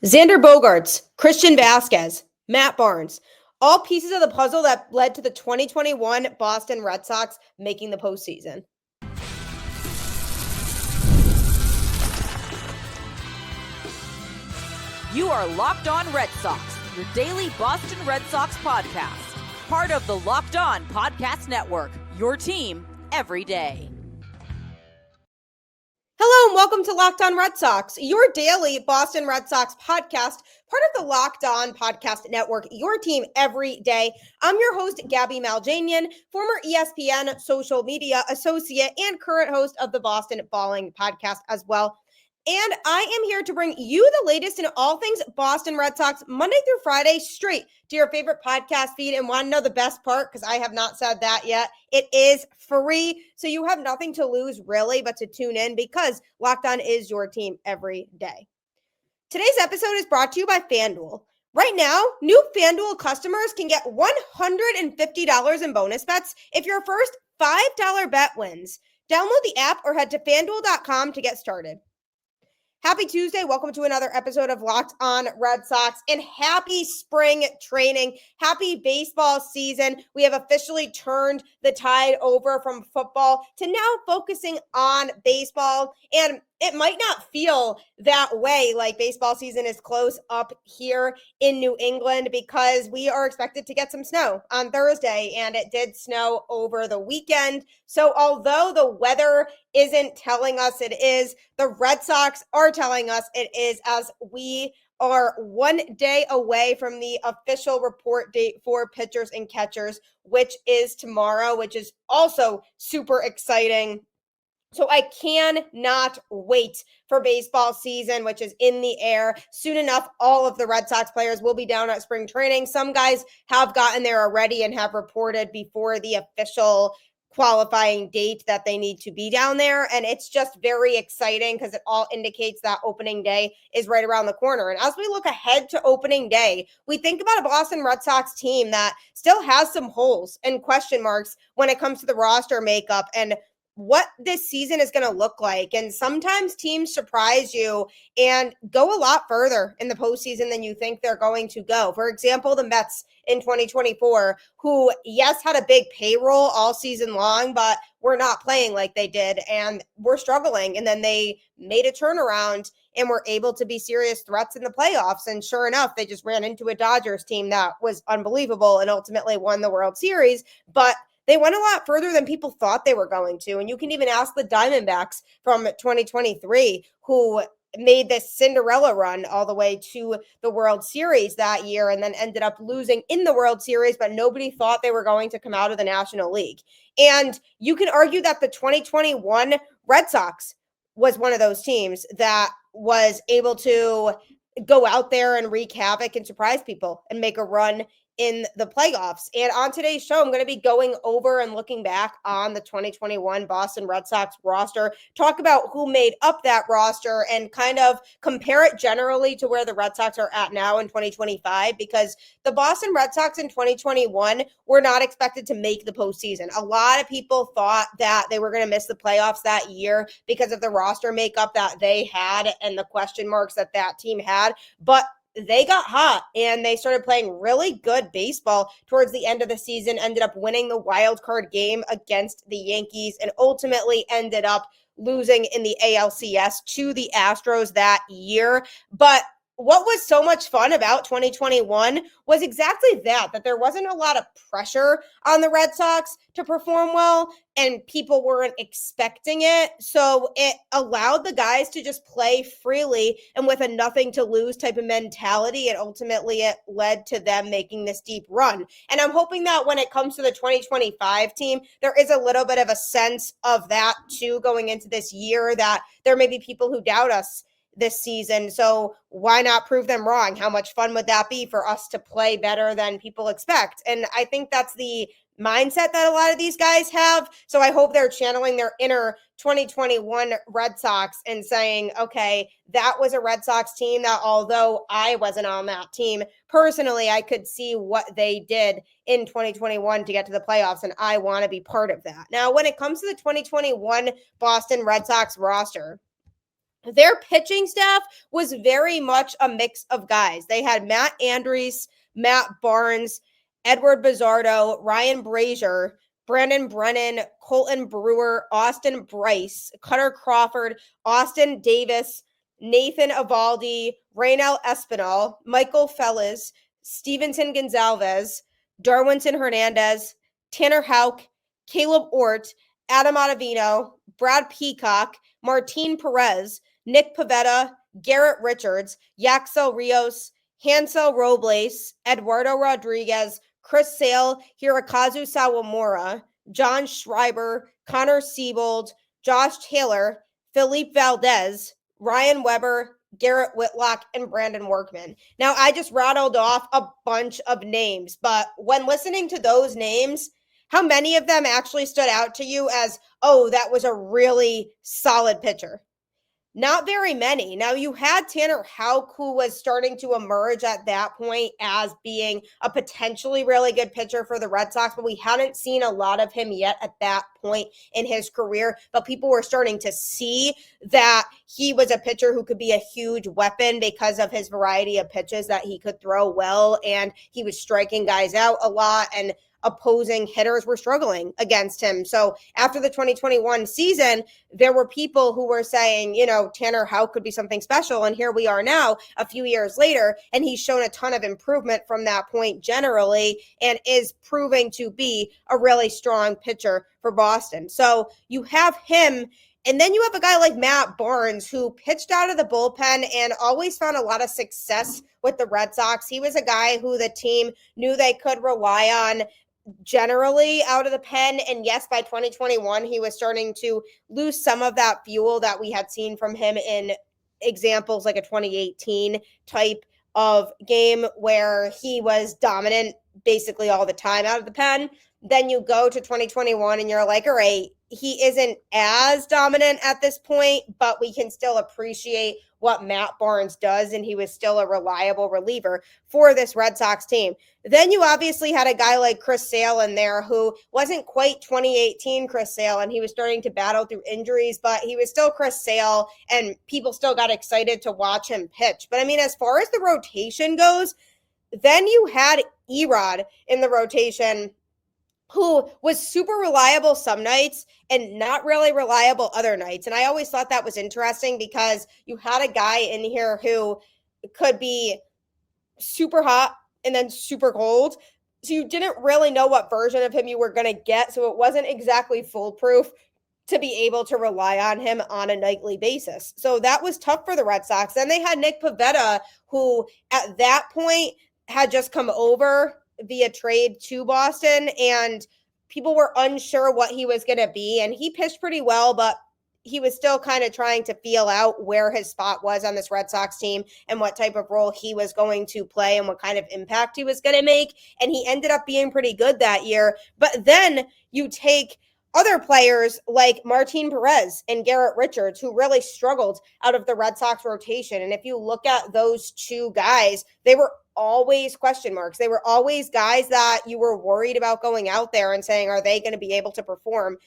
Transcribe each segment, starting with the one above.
Xander Bogaerts, Christian Vasquez, Matt Barnes, all pieces of the puzzle that led to the 2021 Boston Red Sox making the postseason. You are Locked On Red Sox, your daily Boston Red Sox podcast. Part of the Locked On Podcast Network, your team every day. Hello and welcome to Locked On Red Sox, your daily Boston Red Sox podcast, part of the Locked On Podcast Network, your team every day. I'm your host, Gabby Maljanian, former ESPN social media associate and current host of the Boston Balling podcast as well. And I am here to bring you the latest in all things Boston Red Sox, Monday through Friday, straight to your favorite podcast feed. And want to know the best part, because I have not said that yet, it is free. So you have nothing to lose, really, but to tune in, because Locked On is your team every day. Today's episode is brought to you by FanDuel. Right now, new FanDuel customers can get $150 in bonus bets if your first $5 bet wins. Download the app or head to FanDuel.com to get started. Happy Tuesday. Welcome to another episode of Locked On Red Sox, and happy spring training. Happy baseball season. We have officially turned the tide over from football to now focusing on baseball. And it might not feel that way, like baseball season is close up here in New England, because we are expected to get some snow on Thursday, and it did snow over the weekend. So although the weather isn't telling us it is, the Red Sox are telling us it is, as we are 1 day away from the official report date for pitchers and catchers, which is tomorrow, which is also super exciting. So I cannot wait for baseball season, which is in the air. Soon enough, all of the Red Sox players will be down at spring training. Some guys have gotten there already and have reported before the official qualifying date that they need to be down there. And it's just very exciting, because it all indicates that opening day is right around the corner. And as we look ahead to opening day, we think about a Boston Red Sox team that still has some holes and question marks when it comes to the roster makeup and what this season is going to look like. And sometimes teams surprise you and go a lot further in the postseason than you think they're going to go. For example, the Mets in 2024, who, yes, had a big payroll all season long, but were not playing like they did and were struggling. And then they made a turnaround and were able to be serious threats in the playoffs. And sure enough, they just ran into a Dodgers team that was unbelievable and ultimately won the World Series. But they went a lot further than people thought they were going to. And you can even ask the Diamondbacks from 2023, who made this Cinderella run all the way to the World Series that year and then ended up losing in the World Series, but nobody thought they were going to come out of the National League. And you can argue that the 2021 Red Sox was one of those teams that was able to go out there and wreak havoc and surprise people and make a run in the playoffs. And on today's show, I'm going to be going over and looking back on the 2021 Boston Red Sox roster, talk about who made up that roster, and kind of compare it generally to where the Red Sox are at now in 2025, because the Boston Red Sox in 2021 were not expected to make the postseason. A lot of people thought that they were going to miss the playoffs that year because of the roster makeup that they had and the question marks that that team had. But they got hot and they started playing really good baseball towards the end of the season, ended up winning the wild card game against the Yankees, and ultimately ended up losing in the ALCS to the Astros that year. But what was so much fun about 2021 was exactly that there wasn't a lot of pressure on the Red Sox to perform well, and people weren't expecting it. So it allowed the guys to just play freely and with a nothing to lose type of mentality. And ultimately it led to them making this deep run. And I'm hoping that when it comes to the 2025 team, there is a little bit of a sense of that too going into this year, that there may be people who doubt us this season. So why not prove them wrong? How much fun would that be for us to play better than people expect? And I think that's the mindset that a lot of these guys have. So I hope they're channeling their inner 2021 Red Sox and saying, okay, that was a Red Sox team that, although I wasn't on that team personally, I could see what they did in 2021 to get to the playoffs, and I want to be part of that. Now, when it comes to the 2021 Boston Red Sox roster, their pitching staff was very much a mix of guys. They had Matt Andrews, Matt Barnes, Edward Bizzardo, Ryan Brazier, Brandon Brennan, Colton Brewer, Austin Bryce, Cutter Crawford, Austin Davis, Nathan Evaldi, Raynel Espinal, Michael Fellas, Stevenson Gonzalez, Darwinson Hernandez, Tanner Houck, Caleb Ort, Adam Ottavino, Brad Peacock, Martin Perez, Nick Pivetta, Garrett Richards, Yaxel Rios, Hansel Robles, Eduardo Rodriguez, Chris Sale, Hirokazu Sawamura, John Schreiber, Connor Siebold, Josh Taylor, Felipe Valdez, Ryan Weber, Garrett Whitlock, and Brandon Workman. Now, I just rattled off a bunch of names, but when listening to those names, how many of them actually stood out to you as, oh, that was a really solid pitcher? Not very many. Now, you had Tanner Houck, who was starting to emerge at that point as being a potentially really good pitcher for the Red Sox, but we hadn't seen a lot of him yet at that point in his career. But people were starting to see that he was a pitcher who could be a huge weapon because of his variety of pitches that he could throw well, and he was striking guys out a lot, and opposing hitters were struggling against him. So after the 2021 season, there were people who were saying, Tanner Houck could be something special. And here we are now a few years later, and he's shown a ton of improvement from that point generally and is proving to be a really strong pitcher for Boston. So you have him. And then you have a guy like Matt Barnes, who pitched out of the bullpen and always found a lot of success with the Red Sox. He was a guy who the team knew they could rely on generally out of the pen. And yes, by 2021, he was starting to lose some of that fuel that we had seen from him in examples like a 2018 type of game where he was dominant basically all the time out of the pen. Then you go to 2021 and you're like, all right, he isn't as dominant at this point, but we can still appreciate what Matt Barnes does, and he was still a reliable reliever for this Red Sox team. Then you obviously had a guy like Chris Sale in there who wasn't quite 2018 Chris Sale, and he was starting to battle through injuries, but he was still Chris Sale, and people still got excited to watch him pitch. But I mean, as far as the rotation goes, then you had Erod in the rotation, who was super reliable some nights and not really reliable other nights. And I always thought that was interesting because you had a guy in here who could be super hot and then super cold. So you didn't really know what version of him you were going to get. So it wasn't exactly foolproof to be able to rely on him on a nightly basis. So that was tough for the Red Sox. Then they had Nick Pivetta, who at that point had just come over via trade to Boston, and people were unsure what he was going to be. And he pitched pretty well, but he was still kind of trying to feel out where his spot was on this Red Sox team and what type of role he was going to play and what kind of impact he was going to make. And he ended up being pretty good that year. But then you take other players like Martin Perez and Garrett Richards, who really struggled out of the Red Sox rotation. And if you look at those two guys, they were always question marks. They were always guys that you were worried about going out there and saying, are they going to be able to perform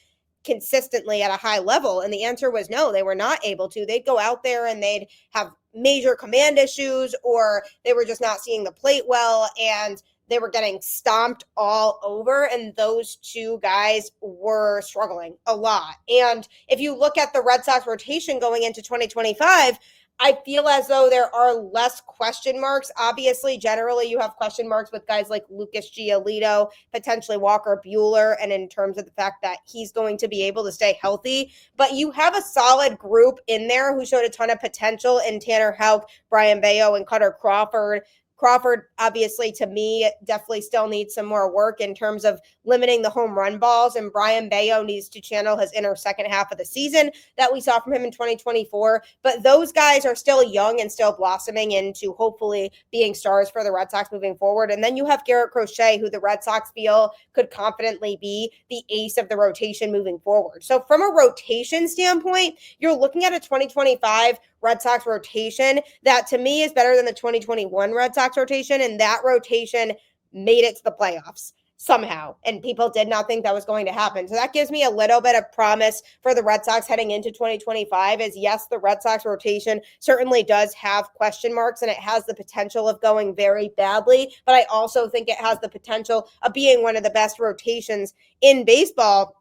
consistently at a high level? And the answer was no, they were not able to. They'd go out there and they'd have major command issues, or they were just not seeing the plate well, and they were getting stomped all over, and those two guys were struggling a lot. And if you look at the Red Sox rotation going into 2025, I feel as though there are less question marks. Obviously, generally, you have question marks with guys like Lucas Giolito, potentially Walker Buehler, and in terms of the fact that he's going to be able to stay healthy. But you have a solid group in there who showed a ton of potential in Tanner Houck, Brian Bayo, and Cutter Crawford. Crawford, obviously, to me, definitely still needs some more work in terms of limiting the home run balls. And Brian Bayo needs to channel his inner second half of the season that we saw from him in 2024. But those guys are still young and still blossoming into hopefully being stars for the Red Sox moving forward. And then you have Garrett Crochet, who the Red Sox feel could confidently be the ace of the rotation moving forward. So from a rotation standpoint, you're looking at a 2025 Red Sox rotation that to me is better than the 2021 Red Sox rotation, and that rotation made it to the playoffs. somehow, and people did not think that was going to happen. So that gives me a little bit of promise for the Red Sox heading into 2025 is yes, the Red Sox rotation certainly does have question marks and it has the potential of going very badly, but I also think it has the potential of being one of the best rotations in baseball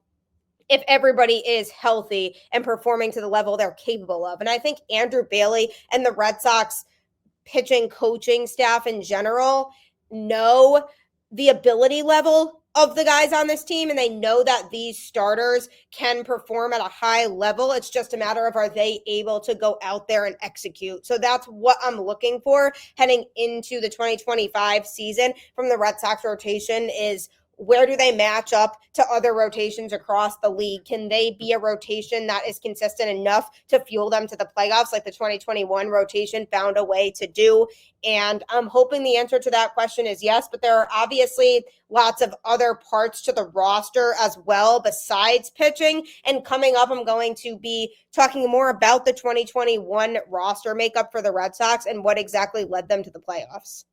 if everybody is healthy and performing to the level they're capable of. And I think Andrew Bailey and the Red Sox pitching coaching staff in general know the ability level of the guys on this team, and they know that these starters can perform at a high level. It's just a matter of are they able to go out there and execute. So that's what I'm looking for heading into the 2025 season from the Red Sox rotation is where do they match up to other rotations across the league? Can they be a rotation that is consistent enough to fuel them to the playoffs like the 2021 rotation found a way to do? And I'm hoping the answer to that question is yes, but there are obviously lots of other parts to the roster as well besides pitching. And coming up, I'm going to be talking more about the 2021 roster makeup for the Red Sox and what exactly led them to the playoffs.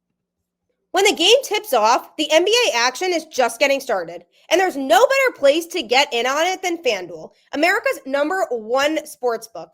When the game tips off, the NBA action is just getting started, and there's no better place to get in on it than FanDuel, America's #1 sportsbook.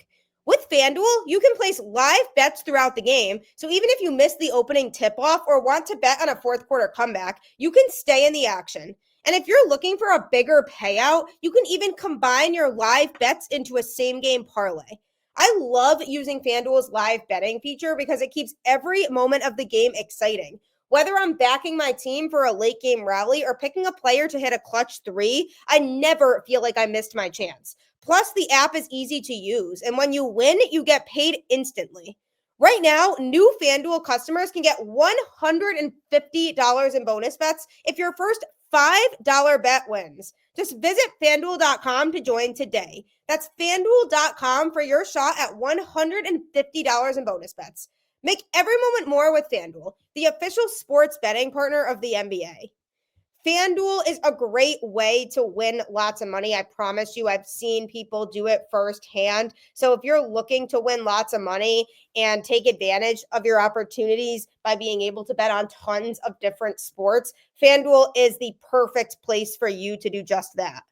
With FanDuel, you can place live bets throughout the game, so even if you miss the opening tip-off or want to bet on a fourth quarter comeback, you can stay in the action. And if you're looking for a bigger payout, you can even combine your live bets into a same-game parlay. I love using FanDuel's live betting feature because it keeps every moment of the game exciting. Whether I'm backing my team for a late game rally or picking a player to hit a clutch three, I never feel like I missed my chance. Plus, the app is easy to use, and when you win, you get paid instantly. Right now, new FanDuel customers can get $150 in bonus bets if your first $5 bet wins. Just visit FanDuel.com to join today. That's FanDuel.com for your shot at $150 in bonus bets. Make every moment more with FanDuel, the official sports betting partner of the NBA. FanDuel is a great way to win lots of money. I promise you, I've seen people do it firsthand. So if you're looking to win lots of money and take advantage of your opportunities by being able to bet on tons of different sports, FanDuel is the perfect place for you to do just that.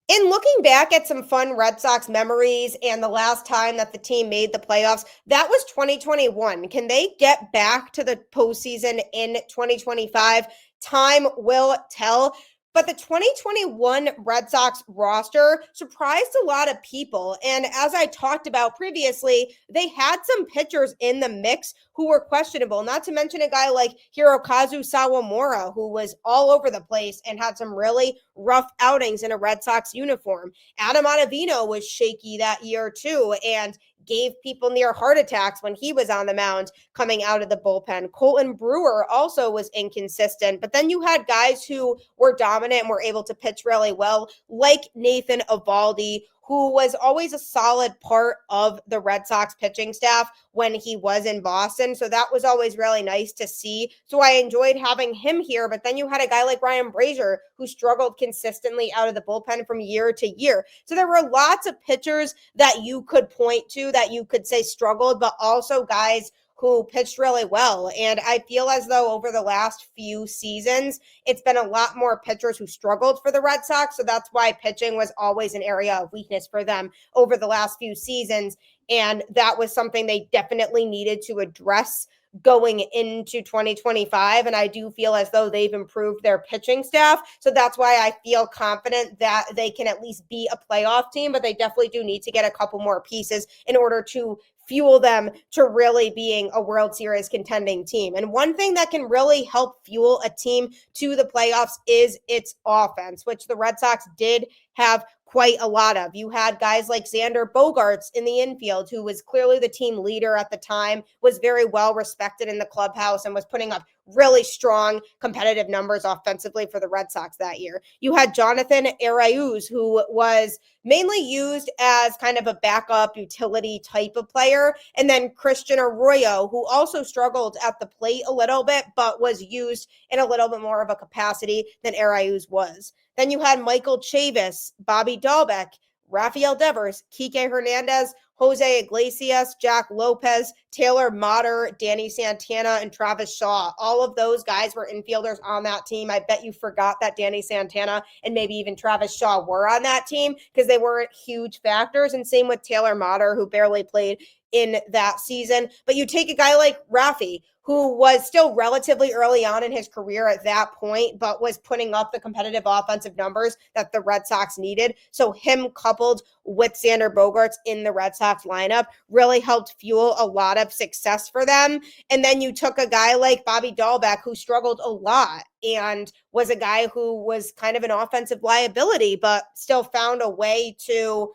In looking back at some fun Red Sox memories and the last time that the team made the playoffs, that was 2021. Can they get back to the postseason in 2025? Time will tell. But the 2021 Red Sox roster surprised a lot of people. And as I talked about previously, they had some pitchers in the mix who were questionable, not to mention a guy like Hirokazu Sawamura, who was all over the place and had some really rough outings in a Red Sox uniform. Adam Ottavino was shaky that year too, and gave people near heart attacks when he was on the mound coming out of the bullpen. Colton Brewer also was inconsistent, but then you had guys who were dominant and were able to pitch really well, like Nathan Eovaldi, who was always a solid part of the Red Sox pitching staff when he was in Boston. So that was always really nice to see. So I enjoyed having him here. But then you had a guy like Ryan Brazier who struggled consistently out of the bullpen from year to year. So there were lots of pitchers that you could point to that you could say struggled, but also guys who pitched really well. And I feel as though over the last few seasons, it's been a lot more pitchers who struggled for the Red Sox. So that's why pitching was always an area of weakness for them over the last few seasons. And that was something they definitely needed to address going into 2025. And I do feel as though they've improved their pitching staff. So that's why I feel confident that they can at least be a playoff team, but they definitely do need to get a couple more pieces in order to fuel them to really being a World Series contending team. And one thing that can really help fuel a team to the playoffs is its offense, which the Red Sox did have quite a lot of. You had guys like Xander Bogaerts in the infield, who was clearly the team leader at the time, was very well respected in the clubhouse, and was putting up really strong competitive numbers offensively for the Red Sox that year. You had Jonathan Arauz, who was mainly used as kind of a backup utility type of player. And then Christian Arroyo, who also struggled at the plate a little bit, but was used in a little bit more of a capacity than Arauz was. Then you had Michael Chavis, Bobby Dahlbeck, Rafael Devers, Kiké Hernández, Jose Iglesias, Jack Lopez, Taylor Motter, Danny Santana, and Travis Shaw. All of those guys were infielders on that team. I bet you forgot that Danny Santana and maybe even Travis Shaw were on that team because they weren't huge factors. And same with Taylor Motter, who barely played in that season. But you take a guy like Rafi, who was still relatively early on in his career at that point, but was putting up the competitive offensive numbers that the Red Sox needed. So him coupled with Xander Bogaerts in the Red Sox lineup really helped fuel a lot of success for them. And then you took a guy like Bobby Dahlbeck, who struggled a lot and was a guy who was kind of an offensive liability, but still found a way to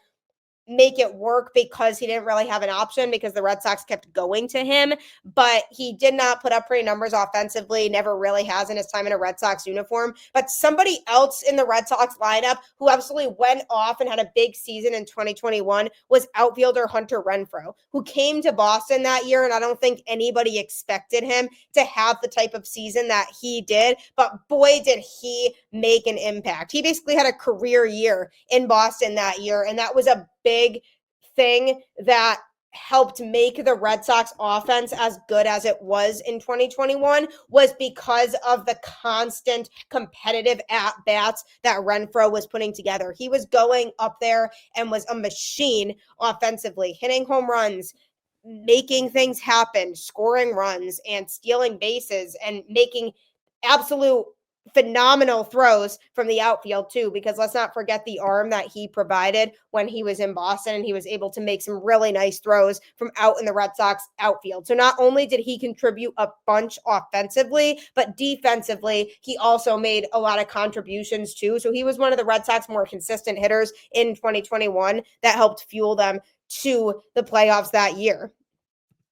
make it work because he didn't really have an option because the Red Sox kept going to him. But he did not put up pretty numbers offensively, never really has in his time in a Red Sox uniform. But somebody else in the Red Sox lineup who absolutely went off and had a big season in 2021 was outfielder Hunter Renfroe, who came to Boston that year. And I don't think anybody expected him to have the type of season that he did. But boy, did he make an impact. He basically had a career year in Boston that year. And that was a big thing that helped make the Red Sox offense as good as it was in 2021 was because of the constant competitive at-bats that Renfroe was putting together. He was going up there and was a machine offensively, hitting home runs, making things happen, scoring runs and stealing bases and making absolute phenomenal throws from the outfield too, because let's not forget the arm that he provided when he was in Boston, and he was able to make some really nice throws from out in the Red Sox outfield. So not only did he contribute a bunch offensively, but defensively, he also made a lot of contributions too. So he was one of the Red Sox more consistent hitters in 2021 that helped fuel them to the playoffs that year.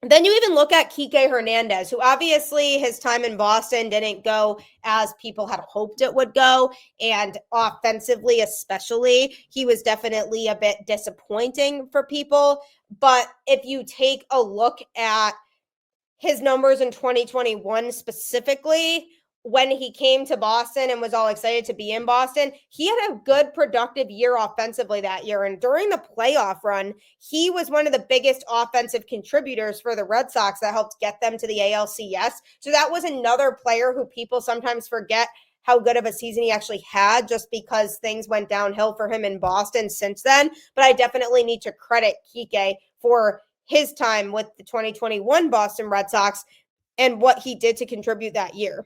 Then you even look at Kiké Hernández, who obviously his time in Boston didn't go as people had hoped it would go. And offensively, especially, he was definitely a bit disappointing for people. But if you take a look at his numbers in 2021 specifically, when he came to Boston and was all excited to be in Boston, he had a good productive year offensively that year. And during the playoff run, he was one of the biggest offensive contributors for the Red Sox that helped get them to the ALCS. So that was another player who people sometimes forget how good of a season he actually had just because things went downhill for him in Boston since then. But I definitely need to credit Kiké for his time with the 2021 Boston Red Sox and what he did to contribute that year.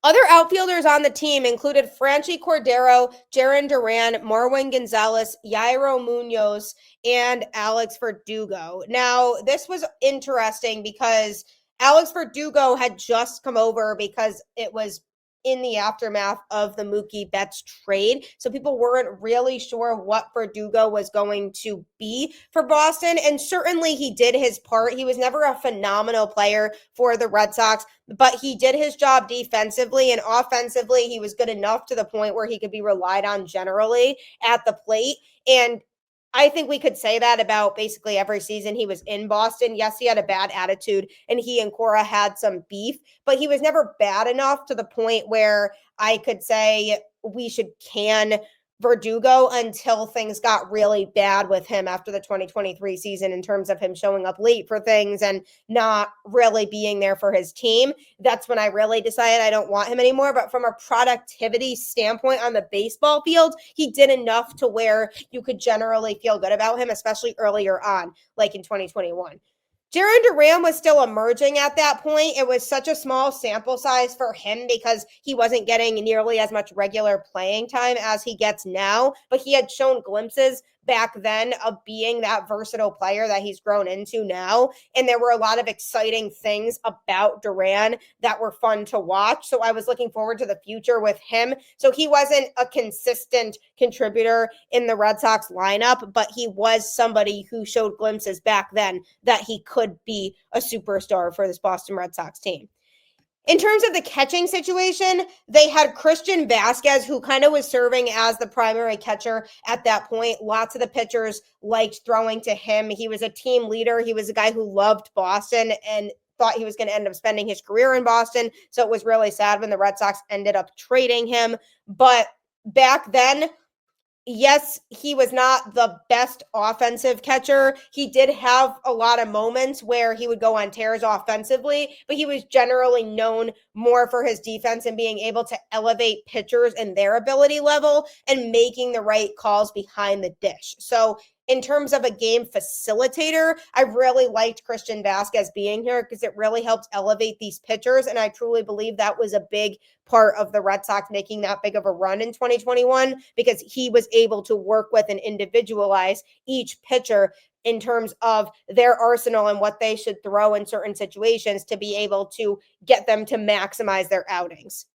Other outfielders on the team included Franchi Cordero, Jarren Duran, Marwin Gonzalez, Yairo Munoz, and Alex Verdugo. Now, this was interesting because Alex Verdugo had just come over because it was in the aftermath of the Mookie Betts trade. So people weren't really sure what Verdugo was going to be for Boston. And certainly he did his part. He was never a phenomenal player for the Red Sox, but he did his job defensively, and offensively he was good enough to the point where he could be relied on generally at the plate. And I think we could say that about basically every season he was in Boston. Yes, he had a bad attitude and he and Cora had some beef, but he was never bad enough to the point where I could say we should can Verdugo until things got really bad with him after the 2023 season in terms of him showing up late for things and not really being there for his team. That's when I really decided I don't want him anymore. But from a productivity standpoint on the baseball field, he did enough to where you could generally feel good about him, especially earlier on, like in 2021. Jarren Duran was still emerging at that point. It was such a small sample size for him because he wasn't getting nearly as much regular playing time as he gets now, but he had shown glimpses back then of being that versatile player that he's grown into now. And there were a lot of exciting things about Duran that were fun to watch. So I was looking forward to the future with him. So he wasn't a consistent contributor in the Red Sox lineup, but he was somebody who showed glimpses back then that he could be a superstar for this Boston Red Sox team. In terms of the catching situation, they had Christian Vasquez, who kind of was serving as the primary catcher at that point. Lots of the pitchers liked throwing to him. He was a team leader. He was a guy who loved Boston and thought he was going to end up spending his career in Boston. So it was really sad when the Red Sox ended up trading him. But back then, yes, he was not the best offensive catcher. He did have a lot of moments where he would go on tears offensively, but he was generally known more for his defense and being able to elevate pitchers and their ability level and making the right calls behind the dish. So in terms of a game facilitator, I really liked Christian Vázquez being here because it really helped elevate these pitchers. And I truly believe that was a big part of the Red Sox making that big of a run in 2021 because he was able to work with and individualize each pitcher in terms of their arsenal and what they should throw in certain situations to be able to get them to maximize their outings.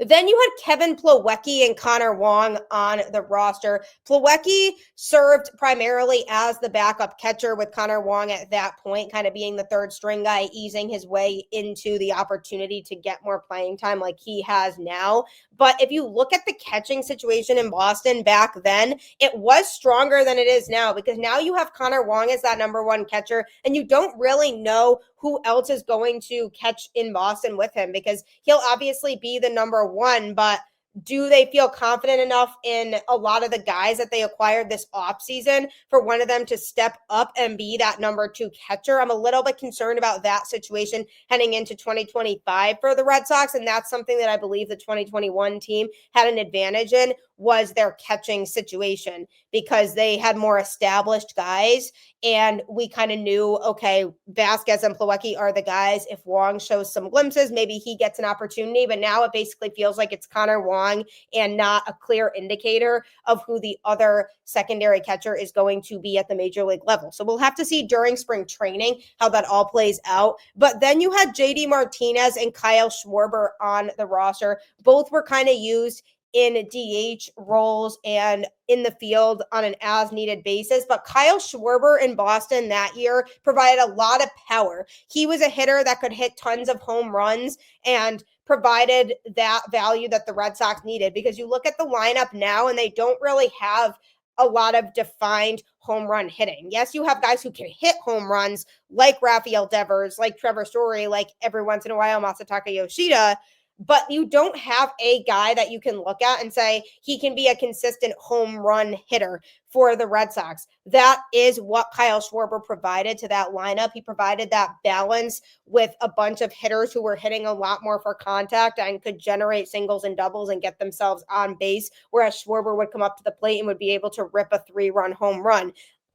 Then you had Kevin Plawecki and Connor Wong on the roster. Plawecki served primarily as the backup catcher with Connor Wong at that point, kind of being the third string guy, easing his way into the opportunity to get more playing time like he has now. But if you look at the catching situation in Boston back then, it was stronger than it is now because now you have Connor Wong as that number one catcher, and you don't really know who else is going to catch in Boston with him because he'll obviously be the number one, but do they feel confident enough in a lot of the guys that they acquired this offseason for one of them to step up and be that number two catcher? I'm a little bit concerned about that situation heading into 2025 for the Red Sox, and that's something that I believe the 2021 team had an advantage in was their catching situation because they had more established guys and we kind of knew, okay, Vázquez and Plawecki are the guys. If Wong shows some glimpses, maybe he gets an opportunity. But now it basically feels like it's Connor Wong and not a clear indicator of who the other secondary catcher is going to be at the major league level. So we'll have to see during spring training how that all plays out. But then you had JD Martinez and Kyle Schwarber on the roster. Both were kind of used in DH roles and in the field on an as-needed basis. But Kyle Schwarber in Boston that year provided a lot of power. He was a hitter that could hit tons of home runs and provided that value that the Red Sox needed because you look at the lineup now and they don't really have a lot of defined home run hitting. Yes, you have guys who can hit home runs like Rafael Devers, like Trevor Story, like every once in a while Masataka Yoshida, but you don't have a guy that you can look at and say he can be a consistent home run hitter for the Red Sox. That is what Kyle Schwarber provided to that lineup. He provided that balance with a bunch of hitters who were hitting a lot more for contact and could generate singles and doubles and get themselves on base, whereas Schwarber would come up to the plate and would be able to rip a 3-run home run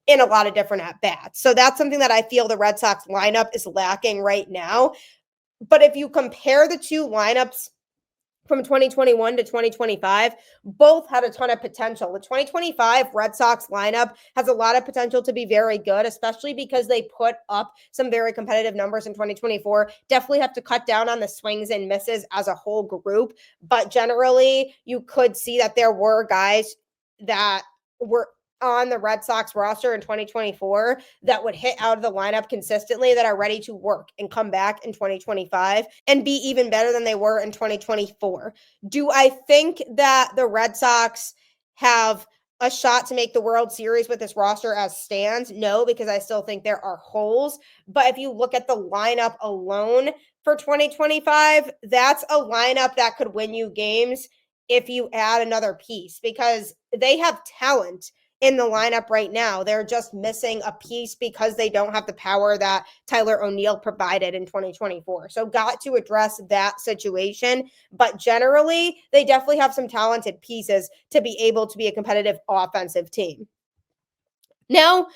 in a lot of different at-bats. So that's something that I feel the Red Sox lineup is lacking right now. But if you compare the two lineups from 2021 to 2025, both had a ton of potential. The 2025 Red Sox lineup has a lot of potential to be very good, especially because they put up some very competitive numbers in 2024. Definitely have to cut down on the swings and misses as a whole group. But generally, you could see that there were guys that were on the Red Sox roster in 2024 that would hit out of the lineup consistently that are ready to work and come back in 2025 and be even better than they were in 2024. Do I think that the Red Sox have a shot to make the World Series with this roster as stands? No, because I still think there are holes. But if you look at the lineup alone for 2025, that's a lineup that could win you games if you add another piece because they have talent in the lineup right now. They're just missing a piece because they don't have the power that Tyler O'Neill provided in 2024. So got to address that situation. But generally, they definitely have some talented pieces to be able to be a competitive offensive team. Now,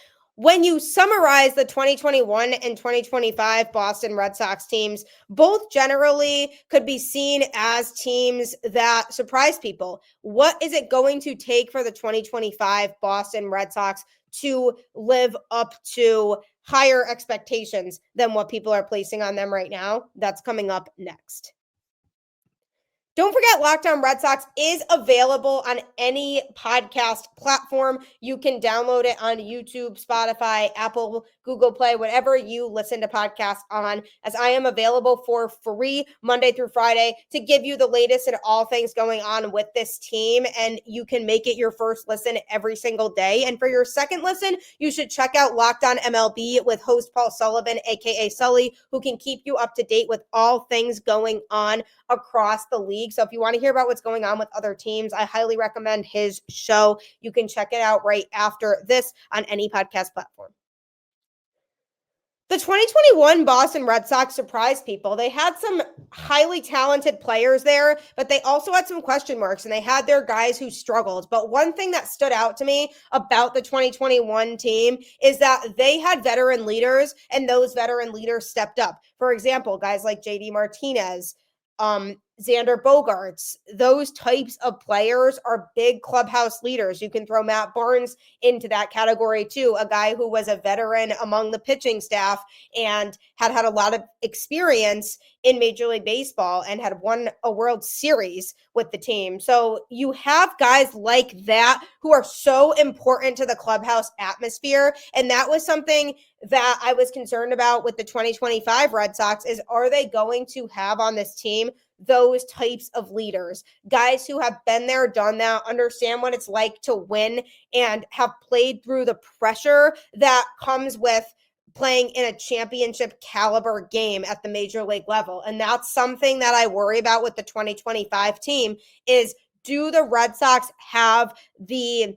when you summarize the 2021 and 2025 Boston Red Sox teams, both generally could be seen as teams that surprise people. What is it going to take for the 2025 Boston Red Sox to live up to higher expectations than what people are placing on them right now? That's coming up next. Don't forget, Locked On Red Sox is available on any podcast platform. You can download it on YouTube, Spotify, Apple, Google Play, whatever you listen to podcasts on, as I am available for free Monday through Friday to give you the latest in all things going on with this team. And you can make it your first listen every single day. And for your second listen, you should check out Locked On MLB with host Paul Sullivan, aka Sully, who can keep you up to date with all things going on across the league. league. So if you want to hear about what's going on with other teams, I highly recommend his show. You can check it out right after this on any podcast platform. The 2021 Boston Red Sox surprised people. They had some highly talented players there, but they also had some question marks, and they had their guys who struggled. But one thing that stood out to me about the 2021 team is that they had veteran leaders, and those veteran leaders stepped up. For example, guys like JD Martinez, Xander Bogaerts, those types of players are big clubhouse leaders. You can throw Matt Barnes into that category too, a guy who was a veteran among the pitching staff and had a lot of experience in Major League Baseball and had won a World Series with the team. So you have guys like that who are so important to the clubhouse atmosphere. And that was something that I was concerned about with the 2025 Red Sox is, are they going to have on this team those types of leaders, guys who have been there, done that, understand what it's like to win, and have played through the pressure that comes with playing in a championship caliber game at the major league level. And that's something that I worry about with the 2025 team is, do the Red Sox have the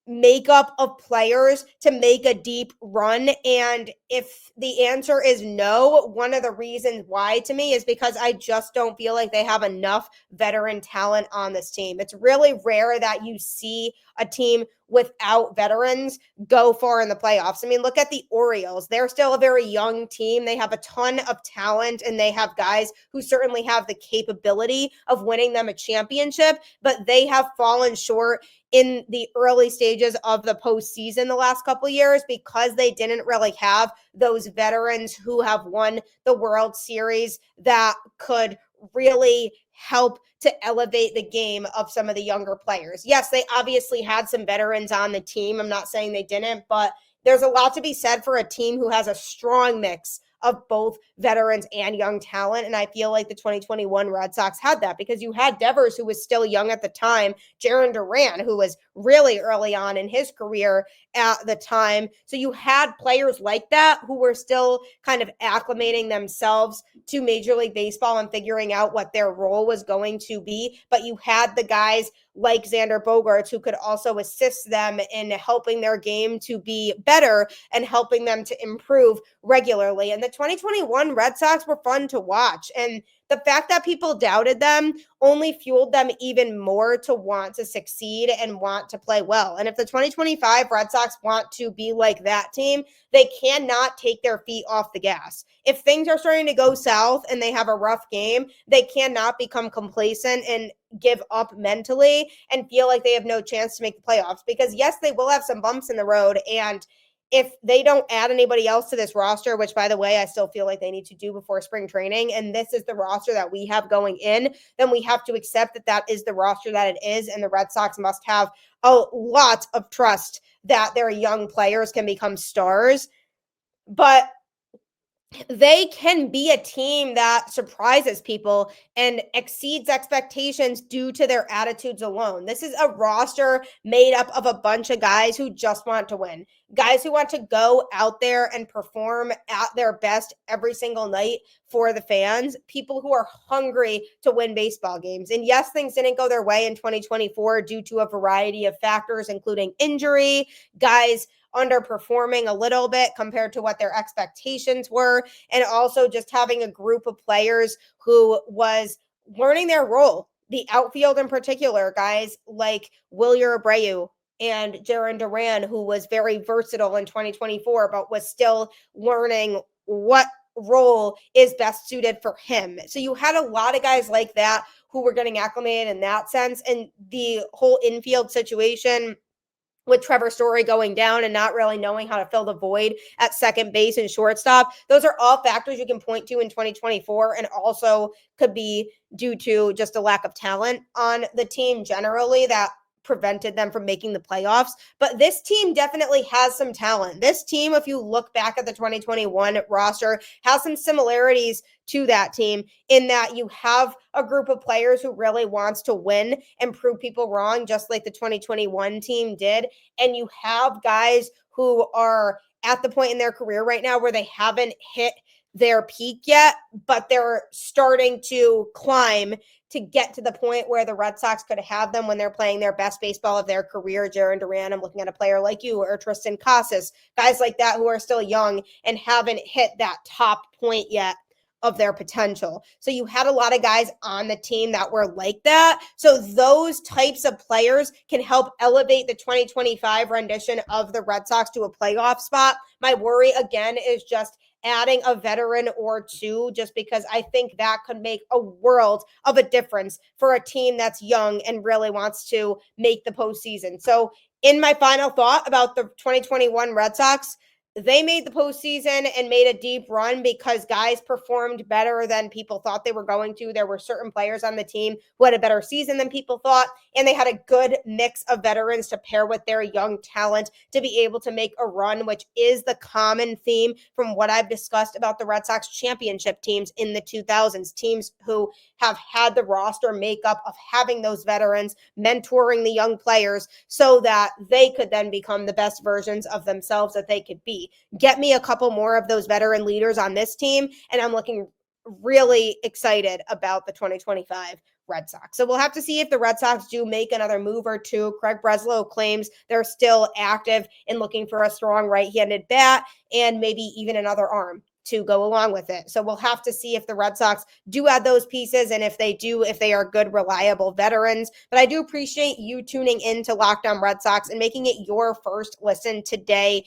makeup of players to make a deep run? And if the answer is no, one of the reasons why to me is because I just don't feel like they have enough veteran talent on this team. It's really rare that you see a team without veterans go far in the playoffs. I mean, look at the Orioles. They're still a very young team. They have a ton of talent, and they have guys who certainly have the capability of winning them a championship, but they have fallen short in the early stages of the postseason the last couple of years because they didn't really have those veterans who have won the World Series that could really help to elevate the game of some of the younger players. Yes, they obviously had some veterans on the team. I'm not saying they didn't, but there's a lot to be said for a team who has a strong mix of both veterans and young talent. And I feel like the 2021 Red Sox had that because you had Devers, who was still young at the time, Jarren Duran, who was really early on in his career at the time. So you had players like that who were still kind of acclimating themselves to Major League Baseball and figuring out what their role was going to be. But you had the guys like Xander Bogaerts who could also assist them in helping their game to be better and helping them to improve regularly. And the 2021 Red Sox were fun to watch. And the fact that people doubted them only fueled them even more to want to succeed and want to play well. And if the 2025 Red Sox want to be like that team, they cannot take their feet off the gas. If things are starting to go south and they have a rough game, they cannot become complacent and give up mentally and feel like they have no chance to make the playoffs. Because yes, they will have some bumps in the road, and if they don't add anybody else to this roster, which, by the way, I still feel like they need to do before spring training, and this is the roster that we have going in, then we have to accept that that is the roster that it is, and the Red Sox must have a lot of trust that their young players can become stars. But they can be a team that surprises people and exceeds expectations due to their attitudes alone. This is a roster made up of a bunch of guys who just want to win, guys who want to go out there and perform at their best every single night for the fans, people who are hungry to win baseball games. And yes, things didn't go their way in 2024 due to a variety of factors, including injury, guys underperforming a little bit compared to what their expectations were, and also just having a group of players who was learning their role. The outfield in particular, guys like Wilyer Abreu and Jarren Duran, who was very versatile in 2024, but was still learning what role is best suited for him. So you had a lot of guys like that who were getting acclimated in that sense, and the whole infield situation with Trevor Story going down and not really knowing how to fill the void at second base and shortstop. Those are all factors you can point to in 2024, and also could be due to just a lack of talent on the team generally that prevented them from making the playoffs. But this team definitely has some talent. This team, if you look back at the 2021 roster, has some similarities to that team in that you have a group of players who really wants to win and prove people wrong, just like the 2021 team did. And you have guys who are at the point in their career right now where they haven't hit their peak yet, but they're starting to climb to get to the point where the Red Sox could have them when they're playing their best baseball of their career. Jarren Duran, I'm looking at a player like you, or Tristan Casas, guys like that who are still young and haven't hit that top point yet of their potential. So you had a lot of guys on the team that were like that. So those types of players can help elevate the 2025 rendition of the Red Sox to a playoff spot. My worry again is just adding a veteran or two, just because I think that could make a world of a difference for a team that's young and really wants to make the postseason. So in my final thought about the 2021 Red Sox, they made the postseason and made a deep run because guys performed better than people thought they were going to. There were certain players on the team who had a better season than people thought, and they had a good mix of veterans to pair with their young talent to be able to make a run, which is the common theme from what I've discussed about the Red Sox championship teams in the 2000s, teams who have had the roster makeup of having those veterans, mentoring the young players so that they could then become the best versions of themselves that they could be. Get me a couple more of those veteran leaders on this team, and I'm looking really excited about the 2025 Red Sox. So we'll have to see if the Red Sox do make another move or two. Craig Breslow claims they're still active in looking for a strong right-handed bat and maybe even another arm to go along with it. So we'll have to see if the Red Sox do add those pieces, and if they do, if they are good, reliable veterans. But I do appreciate you tuning in to Locked On Red Sox and making it your first listen today.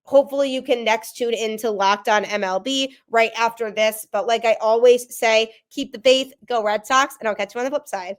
Hopefully you can next tune into Locked On MLB right after this. But like I always say, keep the faith, go Red Sox, and I'll catch you on the flip side.